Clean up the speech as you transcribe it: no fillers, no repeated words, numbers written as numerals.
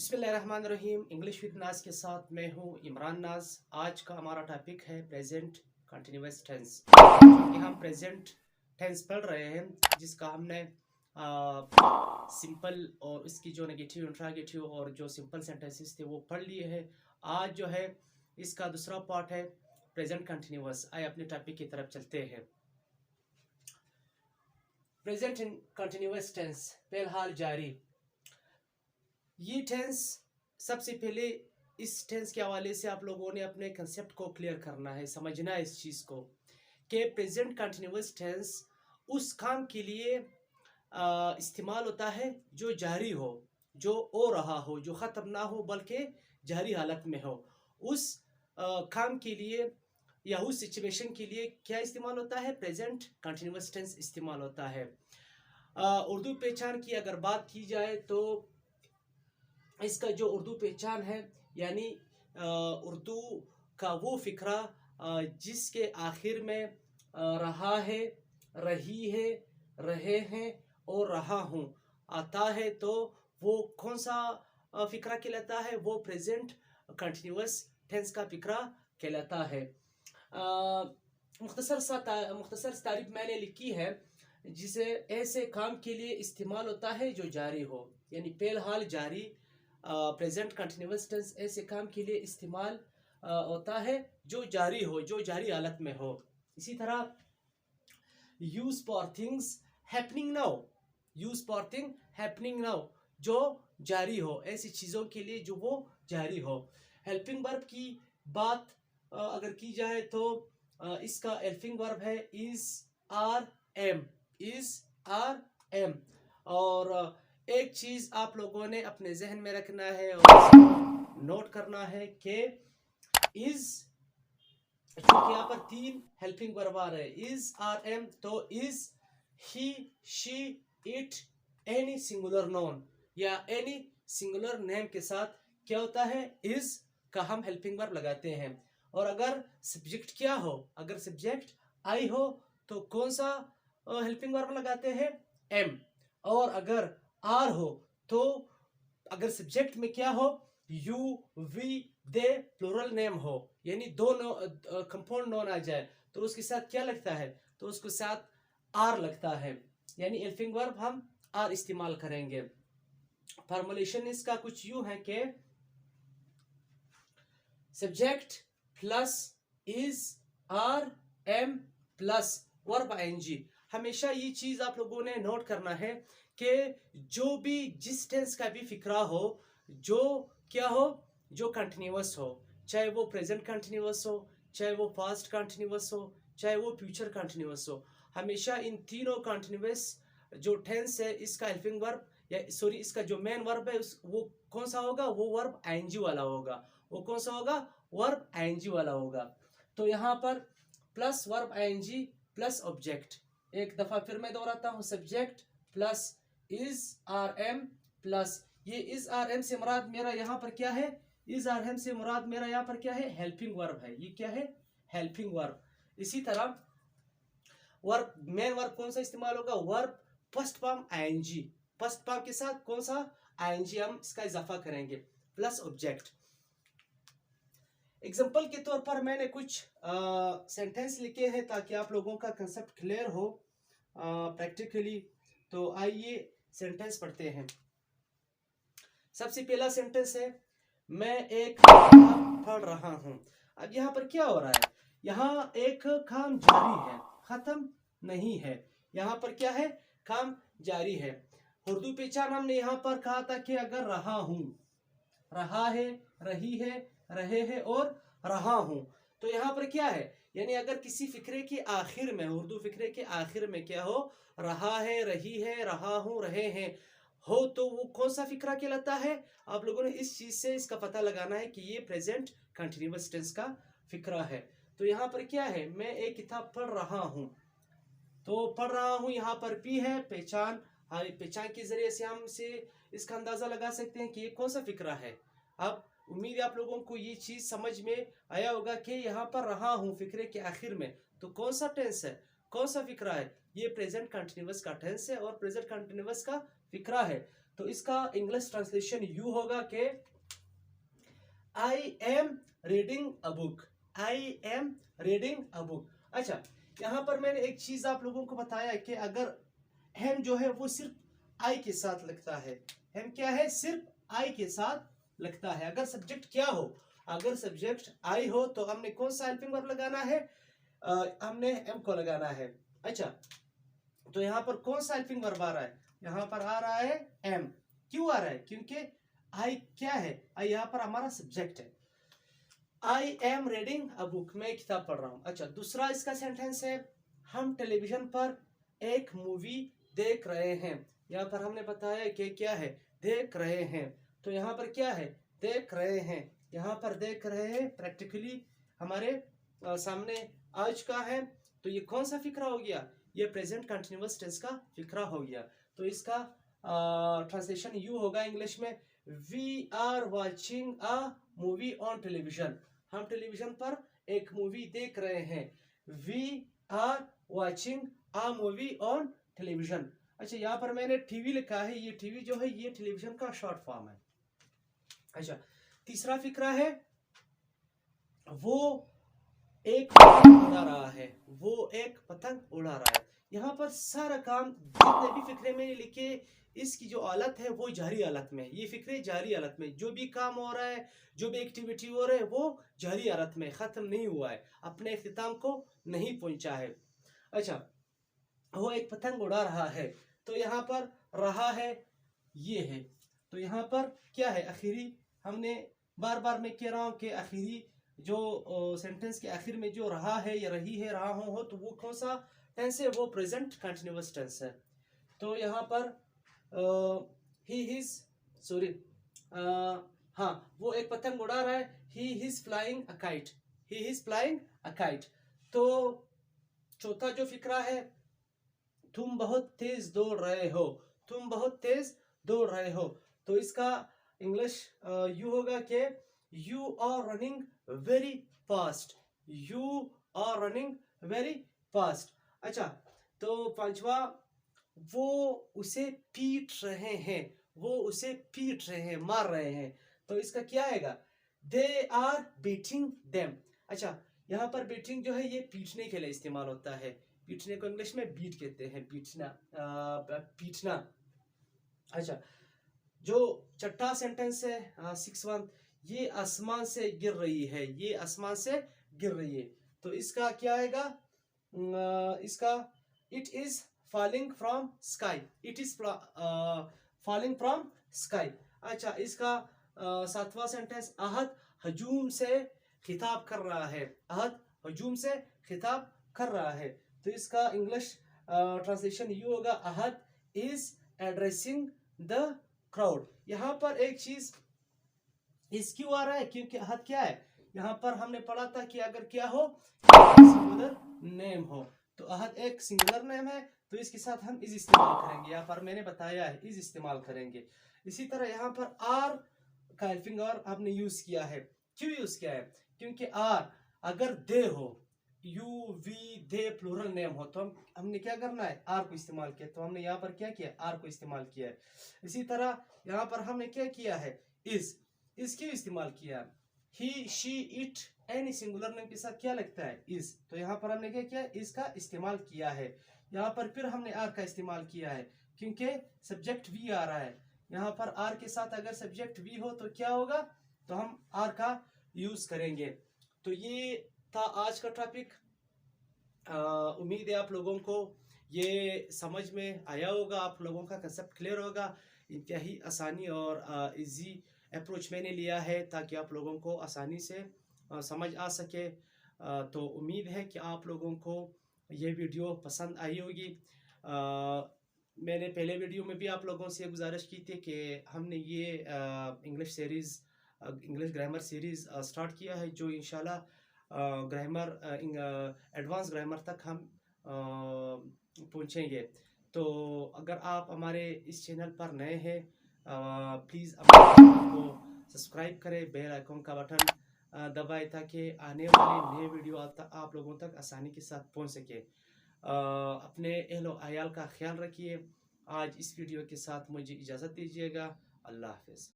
बिस्मिल्लाहिर्रहमानिर्रहीम। English with नाज के साथ मैं हूँ इमरान नाज। आज का हमारा टॉपिक है प्रेजेंट कंटिन्यूअस टेंस। क्योंकि हम प्रेजेंट टेंस पढ़ रहे हैं जिसका हमने सिंपल और इसकी जो नेगेटिव, इंट्रागेटिव और जो सिंपल सेंटेंसेस थे वो पढ़ लिए हैं। आज जो है इसका दूसरा पार्ट है प्रेजेंट कंटिन्यूअस। आइए अपने टॉपिक की तरफ चलते हैं। प्रेजेंट इन कंटिन्यूअस टेंस, फिलहाल जारी। ये टेंस, सबसे पहले इस टेंस के हवाले से आप लोगों ने अपने कंसेप्ट को क्लियर करना है, समझना है इस चीज़ को कि प्रेजेंट कंटिन्यूअस टेंस उस काम के लिए इस्तेमाल होता है जो जारी हो, जो हो रहा हो, जो ख़त्म ना हो बल्कि जारी हालत में हो। उस काम के लिए या उस सिचुएशन के लिए क्या इस्तेमाल होता है? प्रेजेंट कंटिन्यूअस टेंस इस्तेमाल होता है। उर्दू पहचान की अगर बात की जाए तो इसका जो उर्दू पहचान है यानी उर्दू का वो फ़िक्रा जिसके आखिर में रहा है, रही है, रहे हैं और रहा हूँ आता है, तो वो कौन सा फ़िक्रा कहलाता है? वो प्रेजेंट कंटिन्यूअस टेंस का फ़िक्रा कहलाता है। मुख्तसर तारीफ मैंने लिखी है जिसे ऐसे काम के लिए इस्तेमाल होता है जो जारी हो, यानी फिलहाल जारी। प्रेजेंट कंटिन्यूअस टेंस ऐसे काम के लिए इस्तेमाल होता है जो जारी हो, जो जारी हालत में हो। इसी तरह use for things happening now, use for thing happening now, जो जारी हो, ऐसी चीज़ों के लिए जो वो जारी हो। हेल्पिंग वर्ब की बात अगर की जाए तो इसका हेल्पिंग वर्ब है is are am, is are am. और एक चीज आप लोगों ने अपने जहन में रखना है और नोट करना है कि इज, क्योंकि यहाँ पर तीन हेल्पिंग वर्ब आ रहे हैं, इज आर एम, तो is, he, she, it, any singular known या एनी सिंगुलर नेम के साथ क्या होता है? इज का हम हेल्पिंग वर्ब लगाते हैं। और अगर सब्जेक्ट क्या हो, अगर सब्जेक्ट आई हो तो कौन सा हेल्पिंग वर्ब लगाते हैं? एम। और अगर आर हो तो अगर सब्जेक्ट में क्या हो? You, we, they, plural name हो, यानी दो कंपाउंड नोन आ जाए तो उसके साथ क्या लगता है? तो उसके साथ आर लगता है, यानी हेल्पिंग वर्ब हम आर इस्तेमाल करेंगे। फॉर्मुलेशन इसका कुछ यूं है कि subject plus is are am plus verb ING. हमेशा ये चीज आप लोगों ने नोट करना है कि जो भी जिस टेंस का भी फिक्रा हो, जो क्या हो, जो कंटिन्यूअस हो, चाहे वो प्रेजेंट कंटिन्यूअस हो, चाहे वो पास्ट कंटिन्यूअस हो, चाहे वो फ्यूचर कंटिन्यूअस हो, हमेशा इन तीनों कंटिन्यूअस जो टेंस है इसका हेल्पिंग वर्ब या सॉरी इसका जो मेन वर्ब है वो कौन सा होगा? वो वर्ब आईएनजी वाला होगा। वो कौन सा होगा? वर्ब आईएनजी वाला होगा। तो यहाँ पर plus verb ING plus object. एक दफा फिर मैं दोहराता हूँ, subject plus is are am plus, ये इज आर एम से मुराद मेरा यहाँ पर क्या है? इज आर एम से मुराद मेरा यहाँ पर क्या है? हेल्पिंग वर्ब है। ये क्या है? Helping verb. इसी तरह वर्ब, मेन वर्ब कौन सा इस्तेमाल होगा? Verb first form ING, first form के साथ कौन सा? आईएनजी हम इसका इजाफा करेंगे प्लस ऑब्जेक्ट। एग्जाम्पल के तौर पर मैंने कुछ सेंटेंस लिखे हैं ताकि आप लोगों का कंसेप्ट क्लियर हो प्रैक्टिकली। तो आइए सेंटेंस पढ़ते हैं। सबसे पहला सेंटेंस है, मैं एक काम पढ़ रहा हूँ। अब यहाँ पर क्या हो रहा है? यहाँ एक काम जारी है, खत्म नहीं है। यहाँ पर क्या है? काम जारी है। उर्दू पहचान हमने यहाँ पर कहा था कि अगर रहा हूँ, रहा है, रही है, रहे हैं और रहा हूं, तो यहाँ पर क्या है? यानी अगर किसी फिक्रे के आखिर में, उर्दू फिक्रे के आखिर में क्या हो? रहा है, रही है, रहा हूं, रहे हैं हो, तो वो कौन सा फिक्रा कहलाता है? आप लोगों ने इस चीज से इसका पता लगाना है कि ये प्रेजेंट कंटिन्यूअस टेंस का फिक्रा है। तो यहाँ पर क्या है? मैं एक किताब पढ़ रहा हूँ, तो पढ़ रहा हूँ यहाँ पर पी है, पहचान। हाँ, पहचान के जरिए से हम से इसका अंदाजा लगा सकते हैं कि ये कौन सा फिक्रा है। अब उम्मीद है आप लोगों को ये चीज समझ में आया होगा कि यहाँ पर रहा हूँ फिक्रे के आखिर में, तो कौन सा टेंस है, कौन सा फिक्रा है? ये प्रेजेंट कंटिन्यूअस का टेंस है और प्रेजेंट कंटिन्यूअस का फिक्रा है। तो इसका इंग्लिश ट्रांसलेशन यू होगा कि I am reading a book, I am reading a book. अच्छा, यहाँ पर मैंने एक चीज आप लोगों को बताया कि अगर हम जो है वो सिर्फ आई के साथ लगता है, हम क्या है सिर्फ आई के साथ लगता है। अगर सब्जेक्ट क्या हो, अगर सब्जेक्ट आई हो तो हमने कौन सा हेल्पिंग वर्ब लगाना है, हमने एम को लगाना है। अच्छा, तो यहाँ पर कौन सा हेल्पिंग वर्ब आ रहा है, यहाँ पर आ रहा है एम। क्यों आ रहा है, क्योंकि आई क्या है, आई यहाँ पर हमारा सब्जेक्ट है। I am reading a book, मैं किताब पढ़ रहा हूँ। अच्छा, दूसरा इसका सेंटेंस है हम टेलीविजन पर एक मूवी देख रहे हैं। यहाँ पर हमने बताया कि क्या है, देख रहे हैं। तो यहाँ पर क्या है, देख रहे हैं। यहाँ पर देख रहे हैं प्रैक्टिकली हमारे सामने आज का है। तो ये कौन सा फिक्रा हो गया, ये प्रेजेंट कंटिन्यूअस टेंस का फिक्रा हो गया। तो इसका ट्रांसलेशन यू होगा इंग्लिश में, we are watching a movie on television. हम टेलीविजन पर एक मूवी देख रहे हैं। We are watching a movie on television. अच्छा, यहाँ पर मैंने टीवी लिखा है, ये टीवी जो है ये टेलीविजन का शॉर्ट फॉर्म है। अच्छा, तीसरा फिक्रा है वो एक पतंग उड़ा रहा है, वो एक पतंग उड़ा रहा है। यहाँ पर सारा काम जितने भी फिक्रे में लिखे, इसकी जो हालत है वो जारी हालत में, ये फिक्रे जारी हालत में, जो भी काम हो रहा है, जो भी एक्टिविटी हो रहा है वो जारी हालत में, खत्म नहीं हुआ है, अपने इख्तिताम को नहीं पहुंचा है। अच्छा, वो एक पतंग उड़ा रहा है, तो यहाँ पर रहा है ये है। तो यहाँ पर क्या है, आखिरी हमने बार बार मैं कह रहा हूँ कि आखिरी जो सेंटेंस के आखिर में जो रहा है या रही है, रहा हो, तो वो कौन सा टेंस है, वो प्रेजेंट कंटिन्यूअस टेंस है। तो यहाँ पर ही इज सॉरी, हाँ, वो एक पतंग उड़ा रहा है, he is flying a kite, he is flying a kite. तो चौथा जो फिक्रा है, तुम बहुत तेज दौड़ रहे हो, तुम बहुत तेज दौड़ रहे हो। तो इसका इंग्लिश यू होगा कि you are running very fast, you are running very fast. अच्छा, तो पांचवा, वो उसे पीट रहे हैं, वो उसे पीट रहे हैं, मार रहे हैं। तो इसका क्या आएगा, दे आर बीटिंग देम। अच्छा, यहाँ पर बीटिंग जो है ये पीटने के लिए इस्तेमाल होता है, पीटने को इंग्लिश में बीट कहते हैं, पीटना, पीटना। अच्छा, जो छठा सेंटेंस है 6th, ये आसमान से गिर रही है, ये आसमान से गिर रही है। तो इसका क्या आएगा, इसका it is falling from sky, it is falling from sky. अच्छा, इसका 7वां सेंटेंस, अहद हजूम से खिताब कर रहा है, अहद हजूम से खिताब कर रहा है। तो इसका इंग्लिश ट्रांसलेशन यू होगा, अहद इज एड्रेसिंग द क्राउड। यहाँ पर एक चीज इस क्यों आ रहा है, क्योंकि अहद क्या है, यहाँ पर हमने पढ़ा था कि अगर क्या हो, सिंगुलर नेम हो, तो अहद एक सिंगुलर नेम है, तो इसके साथ हम इज इस्तेमाल करेंगे। यहाँ पर मैंने बताया है इज इस्तेमाल करेंगे। इसी तरह यहाँ पर आर का हेल्पिंग वर्ब हमने यूज किया है। क्यों यूज किया है, क्योंकि आर अगर दे हो, you we they plural name हो, तो हमने क्या करना है, आर को इस्तेमाल किया। तो हमने यहाँ पर क्या किया, आर को इस्तेमाल किया है। इसी तरह यहाँ पर हमने क्या किया है, इज क्यों इस्तेमाल किया, he she it any singular name के साथ क्या लगता है, इज। तो यहाँ पर हमने क्या किया, इज का इस्तेमाल किया है। यहाँ पर फिर हमने आर का इस्तेमाल किया है, क्योंकि सब्जेक्ट वी आ रहा है। यहाँ पर आर के साथ अगर सब्जेक्ट वी हो तो क्या होगा, तो हम आर का यूज करेंगे। तो ये था आज का टॉपिक। उम्मीद है आप लोगों को ये समझ में आया होगा, आप लोगों का कंसेप्ट क्लियर होगा। इंतहाई आसानी और इजी अप्रोच मैंने लिया है ताकि आप लोगों को आसानी से समझ आ सके। तो उम्मीद है कि आप लोगों को ये वीडियो पसंद आई होगी। मैंने पहले वीडियो में भी आप लोगों से गुजारिश की थी कि हमने ये English series, English grammar series start किया है, जो इंशाल्लाह ग्रामर एडवांस ग्रामर तक हम पहुंचेंगे। तो अगर आप हमारे इस चैनल पर नए हैं, प्लीज़ हमारे चैनल को सब्सक्राइब करें, बेल आइकन का बटन दबाएं ताकि आने वाले नए वीडियो आप लोगों तक आसानी के साथ पहुंच सके। अपने अहलो अयाल का ख्याल रखिए। आज इस वीडियो के साथ मुझे इजाज़त दीजिएगा। अल्लाह हाफ़िज़।